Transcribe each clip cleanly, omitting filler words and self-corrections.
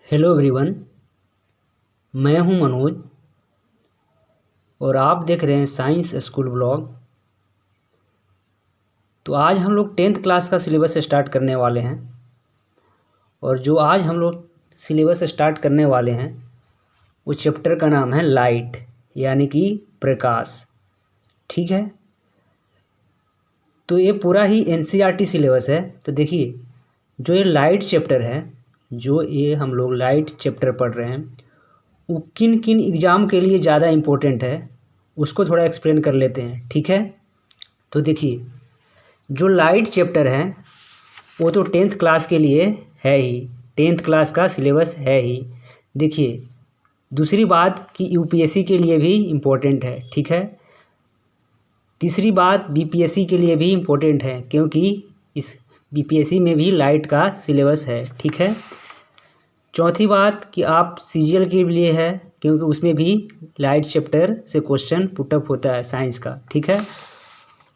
Hello everyone. मैं हूं मनोज और आप देख रहे हैं साइंस स्कूल ब्लॉग। तो आज हम लोग 10th क्लास का सिलेबस स्टार्ट करने वाले हैं और जो आज हम लोग सिलेबस स्टार्ट करने वाले हैं वो चैप्टर का नाम है लाइट, यानी कि प्रकाश। ठीक है, तो ये पूरा ही एनसीईआरटी सिलेबस है। तो देखिए, जो ये लाइट चैप्टर है, जो ये हम लोग लाइट चैप्टर पढ़ रहे हैं, वो किन किन एग्ज़ाम के लिए ज़्यादा इम्पोर्टेंट है उसको थोड़ा एक्सप्लेन कर लेते हैं। ठीक है, तो देखिए, जो लाइट चैप्टर है वो तो 10th क्लास के लिए है ही, 10th क्लास का सिलेबस है ही। देखिए, दूसरी बात कि यूपीएससी के लिए भी इम्पोर्टेंट है। ठीक है, तीसरी बात बीपीएससी के लिए भी इम्पोर्टेंट है, क्योंकि इस बीपीएससी में भी लाइट का सिलेबस है। ठीक है, चौथी बात कि आप सीजीएल के लिए है, क्योंकि उसमें भी लाइट चैप्टर से क्वेश्चन पुटअप होता है साइंस का। ठीक है,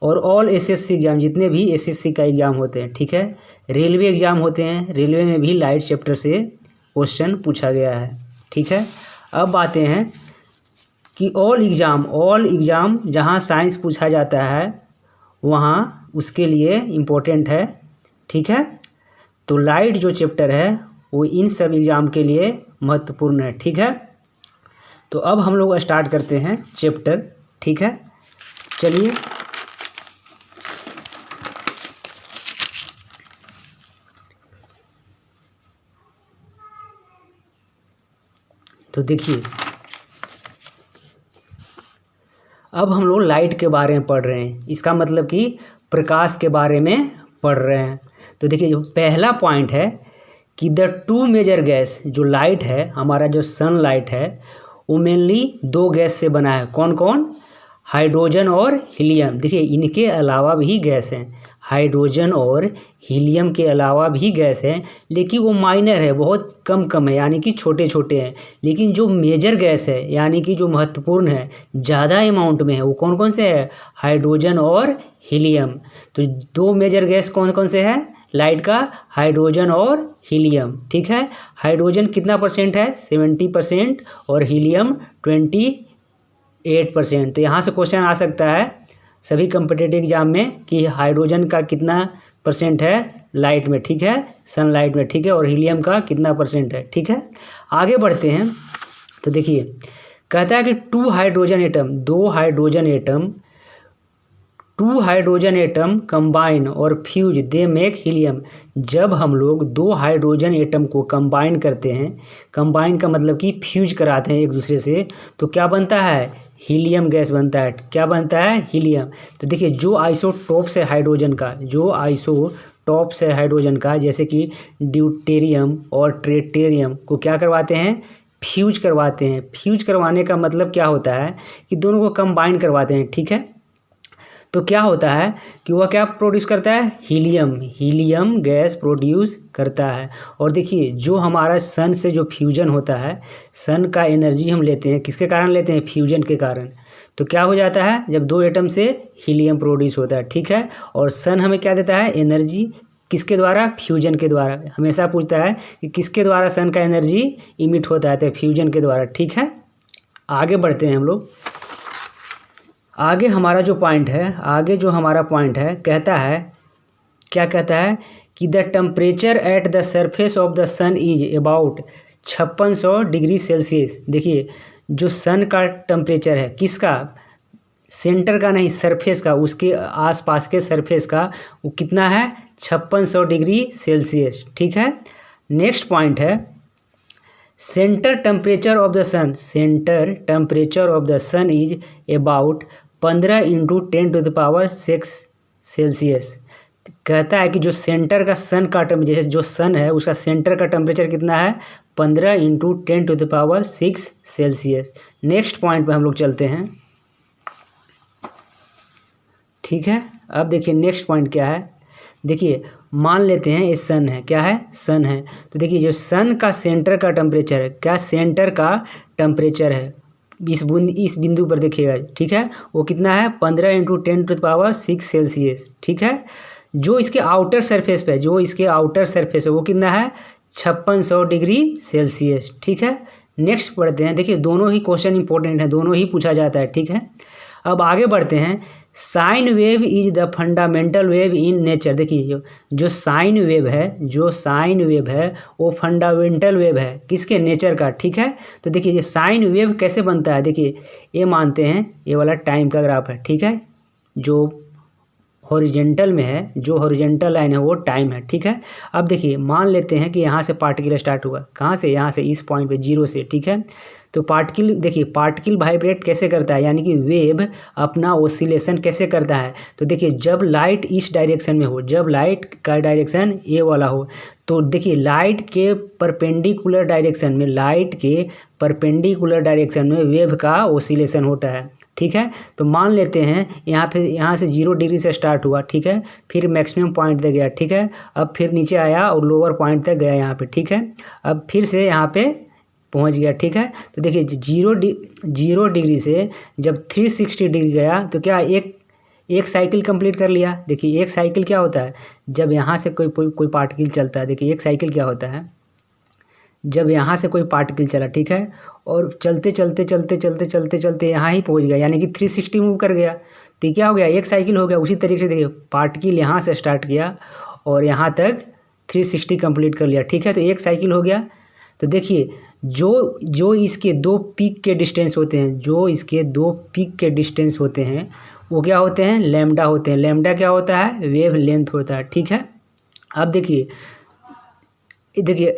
और ऑल एसएससी एग्ज़ाम, जितने भी एसएससी का एग्ज़ाम होते हैं, ठीक है, रेलवे एग्ज़ाम होते हैं, रेलवे में भी लाइट चैप्टर से क्वेश्चन पूछा गया है। ठीक है, अब आते हैं कि ऑल एग्ज़ाम जहाँ साइंस पूछा जाता है वहाँ उसके लिए इम्पोर्टेंट है। ठीक है, तो लाइट जो चैप्टर है वो इन सब एग्ज़ाम के लिए महत्वपूर्ण है। ठीक है, तो अब हम लोग स्टार्ट करते हैं चैप्टर। ठीक है, चलिए। तो देखिए, अब हम लोग लाइट के बारे में पढ़ रहे हैं, इसका मतलब कि प्रकाश के बारे में पढ़ रहे हैं। तो देखिए, जो पहला पॉइंट है कि द टू मेजर गैस, जो लाइट है, हमारा जो सनलाइट है, वो मेनली दो गैस से बना है। कौन कौन? हाइड्रोजन और हीलियम। देखिए, इनके अलावा भी गैस हैं, हाइड्रोजन और हीलियम के अलावा भी गैस हैं, लेकिन वो माइनर है, बहुत कम है, यानी कि छोटे छोटे हैं। लेकिन जो मेजर गैस है, यानी कि जो महत्वपूर्ण है, ज़्यादा अमाउंट में है, वो कौन कौन से है? हाइड्रोजन और हीलियम। तो दो मेजर गैस कौन कौन से हैं लाइट का? हाइड्रोजन और हीलियम। ठीक है, हाइड्रोजन कितना परसेंट है? 70%, और हीलियम 28%। तो यहाँ से क्वेश्चन आ सकता है सभी कम्पिटिटिव एग्जाम में कि हाइड्रोजन का कितना परसेंट है लाइट में। ठीक है, सनलाइट में। ठीक है, और हीलियम का कितना परसेंट है। ठीक है, आगे बढ़ते हैं। तो देखिए, कहता है कि टू हाइड्रोजन एटम कंबाइन और फ्यूज दे मेक हीलियम। जब हम लोग दो हाइड्रोजन एटम को कंबाइन करते हैं, कंबाइन का मतलब कि फ्यूज कराते हैं एक दूसरे से, तो क्या बनता है? हीलियम गैस बनता है। क्या बनता है? हीलियम। तो देखिए, जो आइसोटॉप्स है हाइड्रोजन का, जैसे कि ड्यूटेरियम और ट्रिटियम को क्या करवाते हैं? फ्यूज करवाते हैं। फ्यूज करवाने का मतलब क्या होता है कि दोनों को कंबाइन करवाते हैं। ठीक है, तो क्या होता है कि वह क्या प्रोड्यूस करता है? हीलियम गैस प्रोड्यूस करता है। और देखिए, जो हमारा सन से जो फ्यूजन होता है, सन का एनर्जी हम लेते हैं, किसके कारण लेते हैं? फ्यूजन के कारण। तो क्या हो जाता है जब दो एटम से हीलियम प्रोड्यूस होता है? ठीक है, और सन हमें क्या देता है? एनर्जी। किसके द्वारा? फ्यूजन के द्वारा। हमेशा पूछता है कि किसके द्वारा सन का एनर्जी इमिट होता है? तो फ्यूजन के द्वारा। ठीक है, आगे बढ़ते हैं हम लोग। आगे जो हमारा पॉइंट है कहता है, क्या कहता है कि the temperature at the surface of the sun is about 5600 degree Celsius. देखिए, जो सन का टेम्परेचर है, किसका? सेंटर का नहीं, सरफेस का, उसके आसपास के सरफेस का, वो कितना है? 5600 डिग्री सेल्सियस। ठीक है, नेक्स्ट पॉइंट है centre temperature of the sun is about 15 × 10⁻6 Celsius. कहता है कि जो सेंटर का सन का जैसे जो सन है उसका सेंटर का टेम्परेचर कितना है? 15 × 10⁻6 सेल्सियस। नेक्स्ट पॉइंट पे हम लोग चलते हैं। ठीक है, अब देखिए नेक्स्ट पॉइंट क्या है। देखिए, मान लेते हैं ये सन है। क्या है? सन है। तो देखिए, जो सन का सेंटर का टेम्परेचर है, क्या सेंटर का टेम्परेचर है, इस बिंदु पर देखिएगा। ठीक है, वो कितना है? 15 × 10⁻6 सेल्सियस। ठीक है, जो इसके आउटर सरफेस है वो कितना है? 5600 डिग्री सेल्सियस। ठीक है, नेक्स्ट पढ़ते हैं। देखिए दोनों ही क्वेश्चन इंपॉर्टेंट हैं, दोनों ही पूछा जाता है। ठीक है, अब आगे बढ़ते हैं। Sine wave is the fundamental wave in nature. देखिए जो साइन वेव है वो फंडामेंटल वेव है किसके, नेचर का। ठीक है, तो देखिए ये साइन वेव कैसे बनता है। देखिए ये मानते हैं ये वाला टाइम का ग्राफ है। ठीक है, जो हॉरिजेंटल में है, जो हॉरिजेंटल लाइन है वो टाइम है। ठीक है, अब देखिए मान लेते हैं कि यहाँ से पार्टिकल स्टार्ट हुआ, कहाँ से, यहाँ से, इस पॉइंट पे 0 से। ठीक है, तो पार्टिकल, देखिए पार्टिकल वाइब्रेट कैसे करता है, यानी कि वेव अपना ओसिलेशन कैसे करता है। तो देखिए जब लाइट इस डायरेक्शन में हो, जब लाइट का डायरेक्शन ये वाला हो, तो देखिए लाइट के परपेंडिकुलर डायरेक्शन में, लाइट के परपेंडिकुलर डायरेक्शन में वेव का ओसिलेशन होता है। ठीक है, तो मान लेते हैं यहाँ से 0 डिग्री से स्टार्ट हुआ। ठीक है, फिर मैक्सिमम पॉइंट तक गया। ठीक है, अब फिर नीचे आया और लोअर पॉइंट तक गया यहाँ पे। ठीक है, अब फिर से यहाँ पे पहुँच गया। ठीक है, तो देखिए 0 डिग्री से जब 360 डिग्री गया तो क्या एक साइकिल कंप्लीट कर लिया। देखिए एक साइकिल क्या होता है, जब यहाँ से कोई पार्टिकल चलता है। देखिए एक साइकिल क्या होता है, जब यहाँ से कोई पार्टिकल चला। ठीक है, और चलते चलते यहाँ ही पहुँच गया, यानी कि 360 मूव कर गया, तो क्या हो गया, एक साइकिल हो गया। उसी तरीके से देखिए पार्टिकल यहाँ से स्टार्ट किया और यहाँ तक 360 कंप्लीट कर लिया। ठीक है, तो एक साइकिल हो गया। तो देखिए जो इसके दो पीक के डिस्टेंस होते हैं, जो इसके दो पीक के डिस्टेंस होते हैं वो क्या होते हैं, लैम्डा होते हैं। लैम्डा क्या होता है, वेव लेंथ होता है। ठीक है, अब देखिए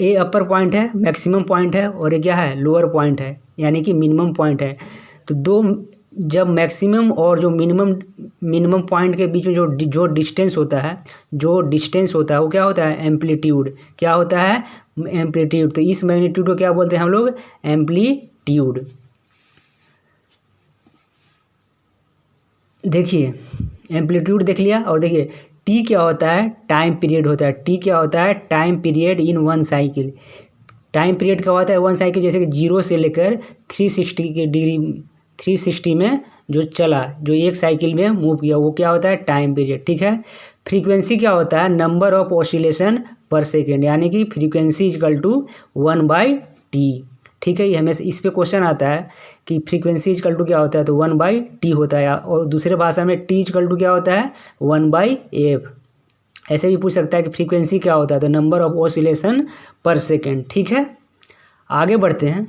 ये अपर पॉइंट है, मैक्सिमम पॉइंट है, और ये क्या है, लोअर पॉइंट है, यानी कि मिनिमम पॉइंट है। तो जब मैक्सिमम और जो मिनिमम पॉइंट के बीच में जो डिस्टेंस होता है, वो क्या होता है, एम्पलीट्यूड। क्या होता है, एम्पलीट्यूड। तो इस मैग्नीट्यूड को क्या बोलते हैं हम लोग, एम्पलीट्यूड। देखिए एम्पलीट्यूड देख लिया, और देखिए टी क्या होता है, टाइम पीरियड होता है। टी क्या होता है, time period in one cycle. Time period क्या होता है, वन साइकिल, जैसे कि 0 से लेकर 360 में जो चला, जो एक साइकिल में मूव किया, वो क्या होता है, टाइम पीरियड। ठीक है, फ्रीक्वेंसी क्या होता है, नंबर ऑफ ऑसिलेशन पर सेकेंड, यानी कि फ्रीक्वेंसी इजकल टू 1/t। ठीक है, ये हमेशा इस पे क्वेश्चन आता है कि फ्रीक्वेंसी इजकल टू क्या होता है, तो 1/t होता है, और दूसरे भाषा में t इजकल टू क्या होता है, 1/f। ऐसे भी पूछ सकता है कि फ्रीक्वेंसी क्या होता है, तो नंबर ऑफ ऑसिलेशन पर सेकेंड। ठीक है, आगे बढ़ते हैं।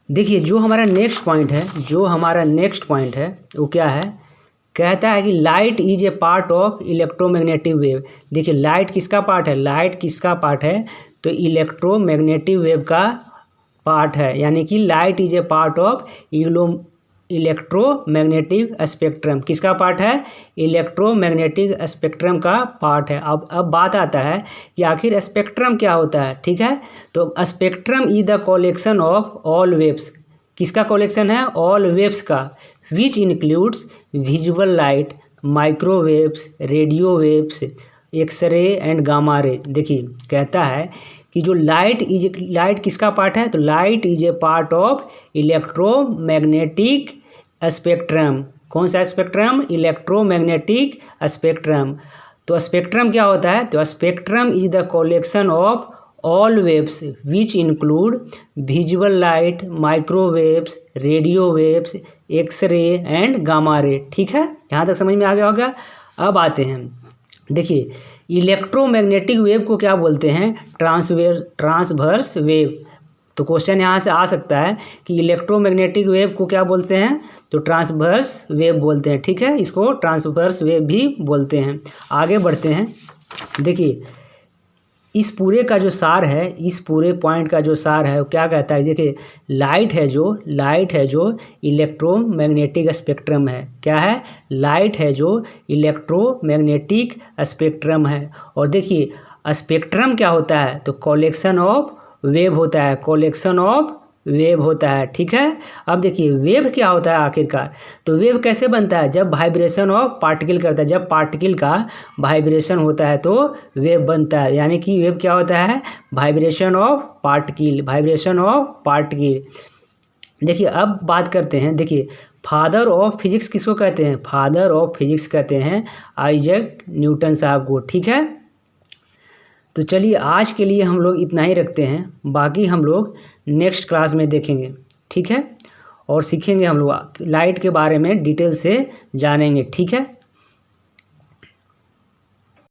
देखिए जो हमारा नेक्स्ट पॉइंट है वो क्या है, कहता है कि light is a part of electromagnetic wave. देखिए लाइट किसका पार्ट है, तो इलेक्ट्रोमैग्नेटिक वेव का पार्ट है, यानी कि light is a part of electromagnetic spectrum. किसका पार्ट है, इलेक्ट्रोमैग्नेटिक स्पेक्ट्रम का पार्ट है। अब बात आता है कि आखिर स्पेक्ट्रम क्या होता है। ठीक है, तो spectrum is the collection of all waves. किसका कलेक्शन है, ऑल वेव्स का, which includes visual light, microwaves, radio waves, X ray and gamma ray. देखिए कहता है कि जो लाइट किसका पार्ट है, तो light is a part of electromagnetic spectrum. कौन सा स्पेक्ट्रम, इलेक्ट्रोमैग्नेटिक स्पेक्ट्रम। तो स्पेक्ट्रम क्या होता है, तो spectrum is the collection of all waves which include visual light, microwaves, radio waves, X ray and gamma ray. ठीक है, यहाँ तक समझ में आ गया होगा। अब आते हैं, देखिए इलेक्ट्रोमैग्नेटिक वेव को क्या बोलते हैं, ट्रांसवर्स वेव। तो क्वेश्चन यहाँ से आ सकता है कि इलेक्ट्रोमैग्नेटिक वेव को क्या बोलते हैं, तो ट्रांसवर्स वेव बोलते हैं। ठीक है, इसको ट्रांसवर्स वेव भी बोलते हैं। आगे बढ़ते हैं। देखिए इस पूरे का जो सार है, इस पूरे पॉइंट का जो सार है वो क्या कहता है, देखिए लाइट है जो इलेक्ट्रोमैग्नेटिक स्पेक्ट्रम है। क्या है, लाइट है जो इलेक्ट्रोमैग्नेटिक स्पेक्ट्रम है। और देखिए स्पेक्ट्रम क्या होता है, तो कलेक्शन ऑफ वेव होता है, कलेक्शन ऑफ वेव होता है। ठीक है, अब देखिए वेव क्या होता है आखिरकार, तो वेव कैसे बनता है, जब वाइब्रेशन ऑफ पार्टिकल करता है, जब पार्टिकल का वाइब्रेशन होता है तो वेव बनता है, यानी कि वेव क्या होता है, वाइब्रेशन ऑफ पार्टिकल। देखिए अब बात करते हैं, देखिए फादर ऑफ फिजिक्स किसको कहते हैं? फादर ऑफ फिजिक्स कहते हैं आइजैक न्यूटन साहब को। ठीक है, तो चलिए आज के लिए हम लोग इतना ही रखते हैं, बाकी हम लोग नेक्स्ट क्लास में देखेंगे। ठीक है, और सीखेंगे हम लोग लाइट के बारे में डिटेल से जानेंगे। ठीक है।